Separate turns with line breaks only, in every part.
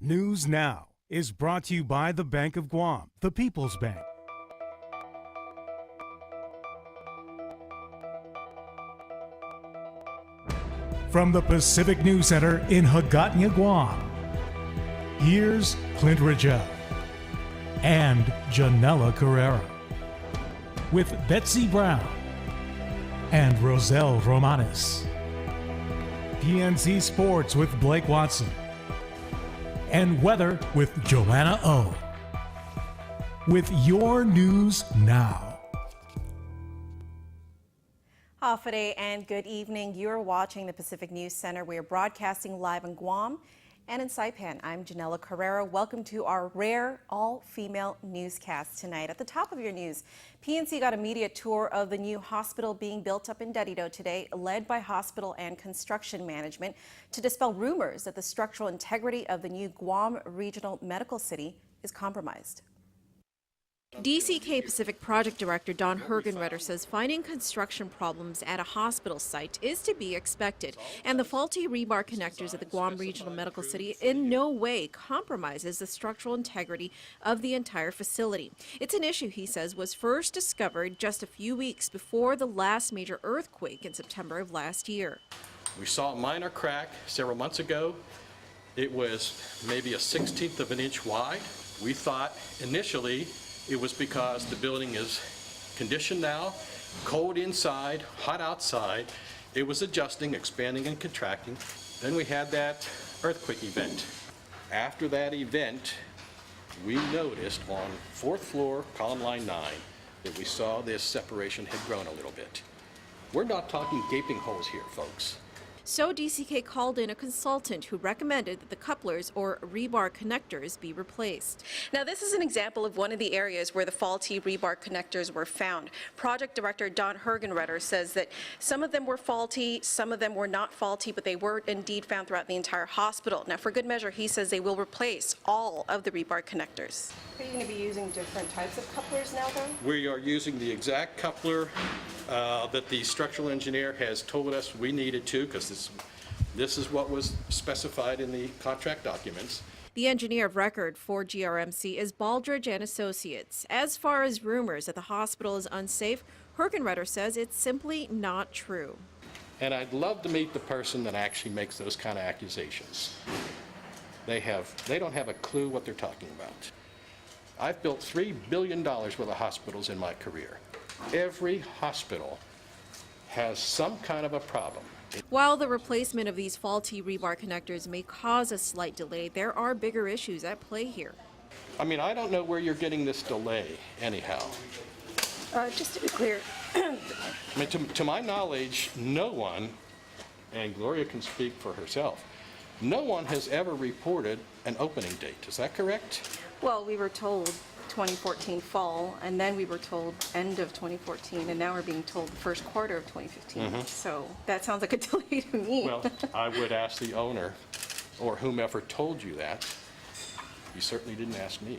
News Now is brought to you by the Bank of Guam, the People's Bank. From the Pacific News Center in Hagåtña, Guam, here's Clint Ridgell and Janella Carrera with Betsy Brown and Roselle Romanes. PNC Sports with Blake Watson. And weather with Joanna O. With your news now.
Hafide and good evening. You're watching the Pacific News Center. We are broadcasting live in Guam and in Saipan. I'm Janella Carrera. Welcome to our rare all-female newscast tonight. At the top of your news, PNC got a media tour of the new hospital being built up in Derido today, led by hospital and construction management, to dispel rumors that the structural integrity of the new Guam Regional Medical City is compromised. DCK Pacific Project Director Don Hergenreder says finding construction problems at a hospital site is to be expected, and the faulty rebar connectors at the Guam Regional Medical City in no way compromises the structural integrity of the entire facility. It's an issue, he says, was first discovered just a few weeks before the last major earthquake in September of last year.
We saw a minor crack several months ago. It was maybe a 1/16 of an inch wide. We thought initially it was because the building is conditioned now, cold inside, hot outside. It was adjusting, expanding and contracting. Then we had that earthquake event. After that event, we noticed on 4th floor, column line 9, that we saw this separation had grown a little bit. We're not talking gaping holes here, folks.
So DCK called in a consultant who recommended that the couplers or rebar connectors be replaced. Now, this is an example of one of the areas where the faulty rebar connectors were found. Project Director Don Hergenreder says that some of them were faulty, some of them were not faulty, but they were indeed found throughout the entire hospital. Now, for good measure, he says they will replace all of the rebar connectors. Are you going to be using different types of couplers now, though?
We are using the exact coupler that the structural engineer has told us we needed to, because this is what was specified in the contract documents.
The engineer of record for GRMC is Baldridge and Associates. As far as rumors that the hospital is unsafe, Hergenreder says it's simply not true.
And I'd love to meet the person that actually makes those kind of accusations. They don't have a clue what they're talking about. I've built $3 billion worth of hospitals in my career. Every hospital has some kind of a problem.
While the replacement of these faulty rebar connectors may cause a slight delay, there are bigger issues at play here.
I mean, I don't know where you're getting this delay anyhow.
Just to be clear.
I mean, to my knowledge, no one, and Gloria can speak for herself, no one has ever reported an opening date. Is that correct?
Well, we were told 2014 fall, and then we were told end of 2014, and now we're being told the first quarter of 2015. So that sounds like a delay to me.
Well, I would ask the owner or whomever told you that. You certainly didn't ask me.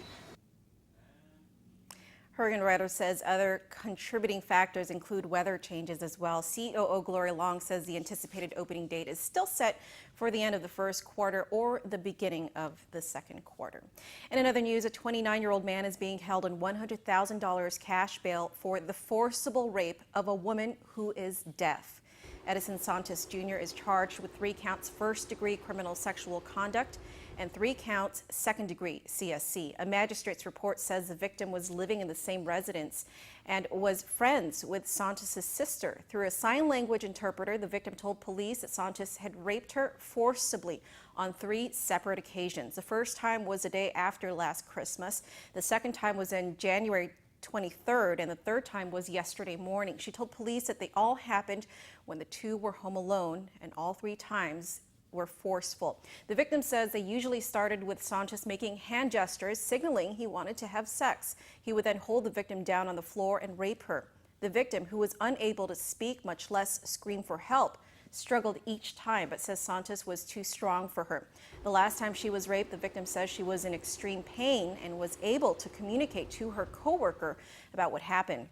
Hergenreder says other contributing factors include weather changes as well. COO Gloria Long says the anticipated opening date is still set for the end of the first quarter or the beginning of the second quarter. And in other news, a 29-year-old man is being held on $100,000 cash bail for the forcible rape of a woman who is deaf. Edison Santos Jr. is charged with 3 counts first-degree criminal sexual conduct and 3 counts second-degree CSC. A magistrate's report says the victim was living in the same residence and was friends with Santos' sister. Through a sign language interpreter, the victim told police that Santos had raped her forcibly on 3 separate occasions. The first time was the day after last Christmas. The second time was in January 23rd, and the third time was yesterday morning. She told police that they all happened when the two were home alone, and all 3 times were forceful. The victim says they usually started with Santos making hand gestures, signaling he wanted to have sex. He would then hold the victim down on the floor and rape her. The victim, who was unable to speak, much less scream for help, struggled each time, but says Santos was too strong for her. The last time she was raped, the victim says she was in extreme pain and was able to communicate to her coworker about what happened.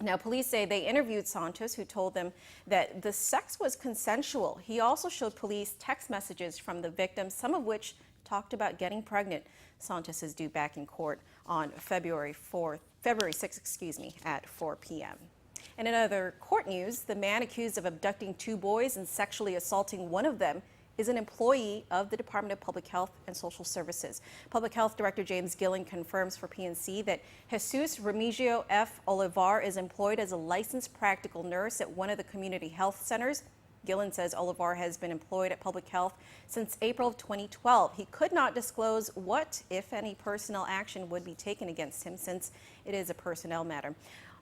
Now, police say they interviewed Santos, who told them that the sex was consensual. He also showed police text messages from the victim, some of which talked about getting pregnant. Santos is due back in court on February 6th, at 4 p.m. And in other court news, the man accused of abducting 2 boys and sexually assaulting one of them is an employee of the Department of Public Health and Social Services. Public Health Director James Gillen confirms for PNC that Jesus Remigio F. Olivar is employed as a licensed practical nurse at one of the community health centers. Gillen says Olivar has been employed at Public Health since April of 2012. He could not disclose what, if any, personnel action would be taken against him since it is a personnel matter.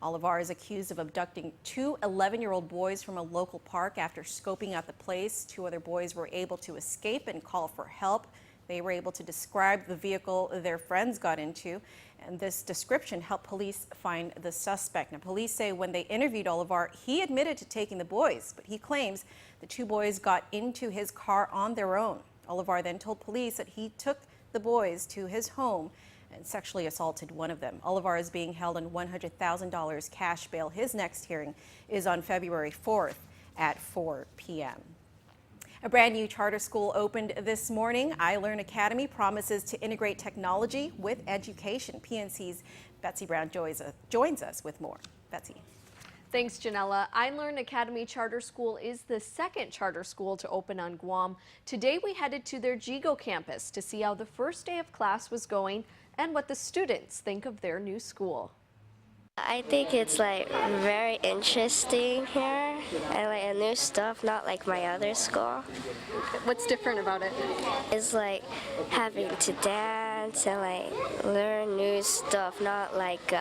Olivar is accused of abducting 2 11-year-old boys from a local park after scoping out the place. 2 other boys were able to escape and call for help. They were able to describe the vehicle their friends got into, and this description helped police find the suspect. Now, police say when they interviewed Olivar, he admitted to taking the boys, but he claims the 2 boys got into his car on their own. Olivar then told police that he took the boys to his home and sexually assaulted one of them. Olivar is being held on $100,000 cash bail. His next hearing is on February 4th at 4 p.m. A brand new charter school opened this morning. iLearn Academy promises to integrate technology with education. PNC's Betsy Brown joins us with more. Betsy.
Thanks, Janella. iLearn Academy Charter School is the second charter school to open on Guam. Today we headed to their Jigo campus to see how the first day of class was going and what the students think of their new school.
I think it's very interesting here and new stuff, not like my other school.
What's different about it?
It's like having to dance and learn new stuff, not like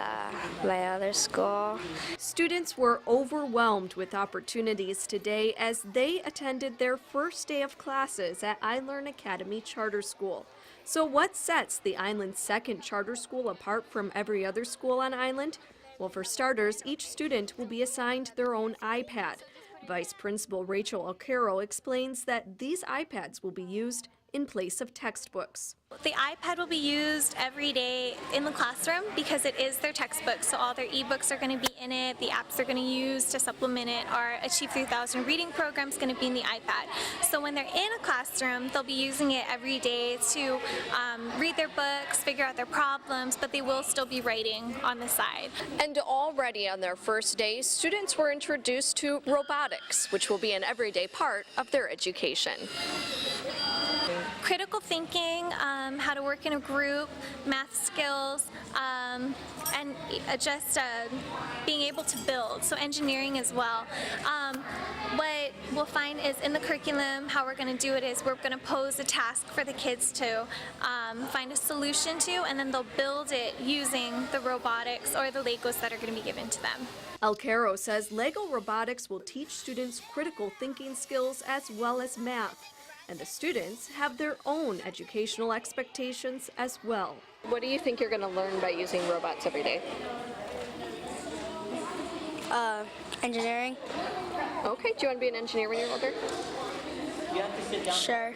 my other school.
Students were overwhelmed with opportunities today as they attended their first day of classes at iLearn Academy Charter School. So what sets the island's second charter school apart from every other school on island? Well, for starters, each student will be assigned their own iPad. Vice Principal Rachel Alcaro explains that these iPads will be used in place of textbooks.
The iPad will be used every day in the classroom because it is their textbook, so all their ebooks are going to be in it, the apps they're going to use to supplement it, our Achieve 3000 reading program is going to be in the iPad. So when they're in a classroom, they'll be using it every day to read their books, figure out their problems, but they will still be writing on the side.
And already on their first day, students were introduced to robotics, which will be an everyday part of their education.
Critical thinking, how to work in a group, math skills, and just being able to build, so engineering as well. What we'll find is in the curriculum, how we're going to do it is we're going to pose a task for the kids to find a solution to, and then they'll build it using the robotics or the Legos that are going to be given to them.
Alcaro says Lego robotics will teach students critical thinking skills as well as math. And the students have their own educational expectations as well. What do you think you're going to learn by using robots every day?
Engineering.
Okay, do you want to be an engineer when you're older?
Sure.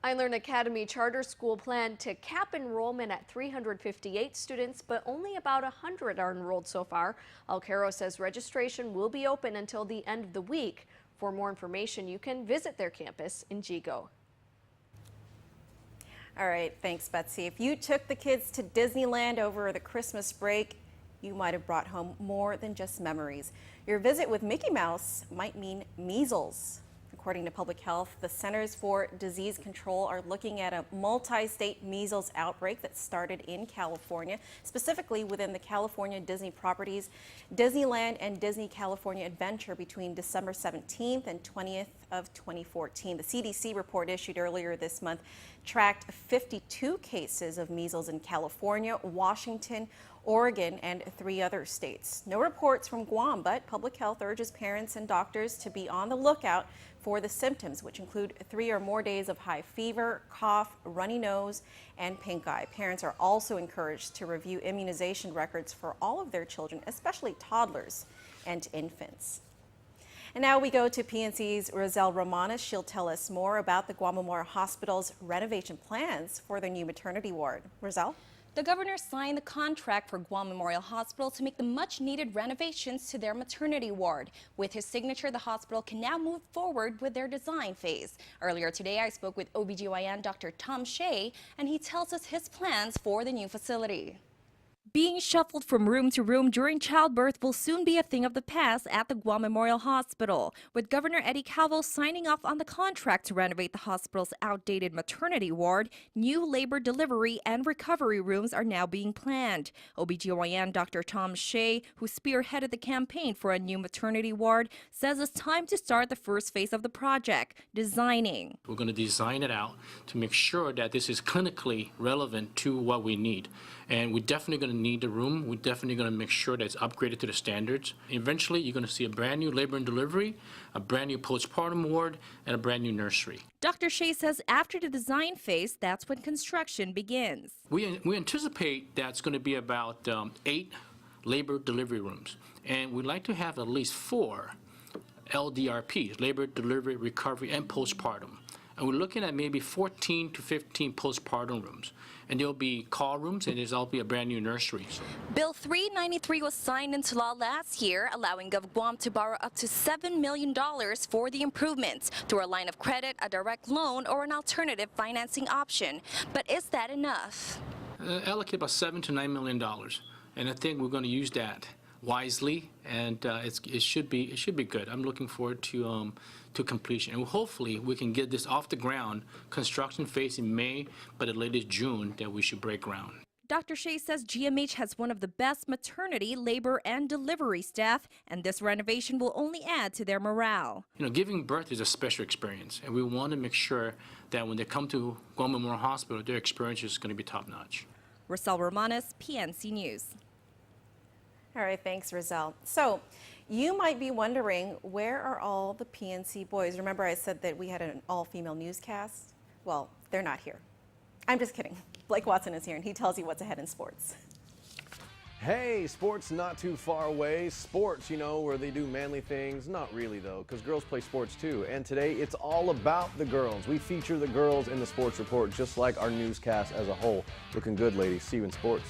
iLearn Academy Charter School planned to cap enrollment at 358 students, but only about 100 are enrolled so far. Alcaro says registration will be open until the end of the week. For more information, you can visit their campus in Jigo.
All right, thanks, Betsy. If you took the kids to Disneyland over the Christmas break, you might have brought home more than just memories. Your visit with Mickey Mouse might mean measles. According to Public Health, the Centers for Disease Control are looking at a multi-state measles outbreak that started in California, specifically within the California Disney properties, Disneyland and Disney California Adventure between December 17th and 20th of 2014. The CDC report issued earlier this month tracked 52 cases of measles in California, Washington, Oregon, and 3 other states. No reports from Guam, but Public Health urges parents and doctors to be on the lookout for the symptoms, which include 3 or more days of high fever, cough, runny nose, and pink eye. Parents are also encouraged to review immunization records for all of their children, especially toddlers and infants. And now we go to PNC's Roselle Romanes. She'll tell us more about the Guam Memorial Hospital's renovation plans for their new maternity ward. Roselle?
The governor signed the contract for Guam Memorial Hospital to make the much-needed renovations to their maternity ward. With his signature, the hospital can now move forward with their design phase. Earlier today, I spoke with OBGYN Dr. Tom Shea, and he tells us his plans for the new facility. Being shuffled from room to room during childbirth will soon be a thing of the past at the Guam Memorial Hospital, with Governor Eddie Calvo signing off on the contract to renovate the hospital's outdated maternity ward. New labor delivery and recovery rooms are now being planned. OBGYN Dr. Tom Shea, who spearheaded the campaign for a new maternity ward, says it's time to start the first phase of the project, designing.
We're going to design it out to make sure that this is clinically relevant to what we need. And we're definitely going to need the room. We're definitely going to make sure that it's upgraded to the standards. Eventually, you're going to see a brand new labor and delivery, a brand new postpartum ward, and a brand new nursery.
Dr. Shea says after the design phase, that's when construction begins.
We anticipate that's going to be about 8 labor delivery rooms. And we'd like to have at least 4 LDRPs, labor, delivery, recovery, and postpartum. And we're looking at maybe 14 to 15 postpartum rooms. And there'll be call rooms, and there's also be a brand new nursery.
Bill 393 was signed into law last year, allowing Gov Guam to borrow up to $7 million for the improvements through a line of credit, a direct loan, or an alternative financing option. But is that enough?
Allocate about $7 to $9 million, and I think we're going to use that wisely, and it should be good. I'm looking forward to completion, and hopefully we can get this off the ground. Construction phase in May, but at latest June that we should break ground.
Dr. Shea says GMH has one of the best maternity, labor, and delivery staff, and this renovation will only add to their morale.
You know, giving birth is a special experience, and we want to make sure that when they come to Guam Memorial Hospital, their experience is going to be top-notch.
Rosel Romanes, PNC News.
All right, thanks, Rosel. So you might be wondering, where are all the PNC boys? Remember I said that we had an all-female newscast? Well, they're not here. I'm just kidding. Blake Watson is here, and he tells you what's ahead in sports.
Hey, sports not too far away. Sports, you know, where they do manly things. Not really, though, because girls play sports, too. And today, it's all about the girls. We feature the girls in the sports report, just like our newscast as a whole. Looking good, ladies. See you in sports.